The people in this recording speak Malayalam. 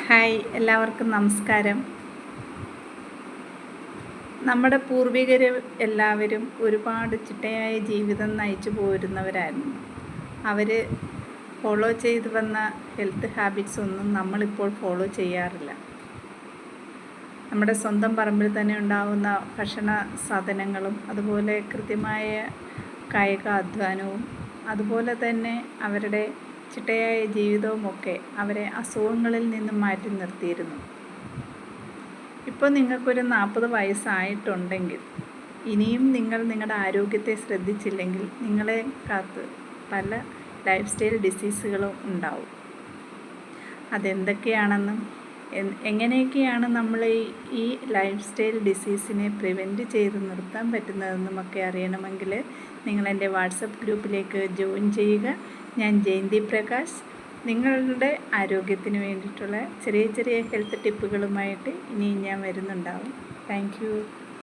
ഹായ്, എല്ലാവർക്കും നമസ്കാരം. നമ്മുടെ പൂർവികർ എല്ലാവരും ഒരുപാട് ചിട്ടയായ ജീവിതം നയിച്ചു പോരുന്നവരായിരുന്നു. അവർ ഫോളോ ചെയ്തു വന്ന ഹെൽത്ത് ഹാബിറ്റ്സ് ഒന്നും നമ്മളിപ്പോൾ ഫോളോ ചെയ്യാറില്ല. നമ്മുടെ സ്വന്തം പറമ്പിൽ തന്നെ ഉണ്ടാകുന്ന ഭക്ഷണ സാധനങ്ങളും അതുപോലെ കൃത്യമായ കായിക അധ്വാനവും അതുപോലെ തന്നെ അവരുടെ ചിട്ടയായ ജീവിതവുമൊക്കെ അവരെ അസുഖങ്ങളിൽ നിന്നും മാറ്റി നിർത്തിയിരുന്നു. ഇപ്പോൾ നിങ്ങൾക്കൊരു 40 വയസ്സായിട്ടുണ്ടെങ്കിൽ ഇനിയും നിങ്ങൾ നിങ്ങളുടെ ആരോഗ്യത്തെ ശ്രദ്ധിച്ചില്ലെങ്കിൽ നിങ്ങളെ കാത്ത് പല ലൈഫ് സ്റ്റൈൽ ഡിസീസുകളും ഉണ്ടാവും. അതെന്തൊക്കെയാണെന്നും എങ്ങനെയൊക്കെയാണ് നമ്മൾ ഈ ലൈഫ് സ്റ്റൈൽ ഡിസീസിനെ പ്രിവെൻറ്റ് ചെയ്ത് നിർത്താൻ പറ്റുന്നതെന്നുമൊക്കെ അറിയണമെങ്കിൽ നിങ്ങളെൻ്റെ വാട്സപ്പ് ഗ്രൂപ്പിലേക്ക് ജോയിൻ ചെയ്യുക. ഞാൻ ജയന്തി പ്രകാശ്. നിങ്ങളുടെ ആരോഗ്യത്തിന് വേണ്ടിയിട്ടുള്ള ചെറിയ ചെറിയ ഹെൽത്ത് ടിപ്പുകളുമായിട്ട് ഇനിയും ഞാൻ വരുന്നുണ്ടാവും. Thank you.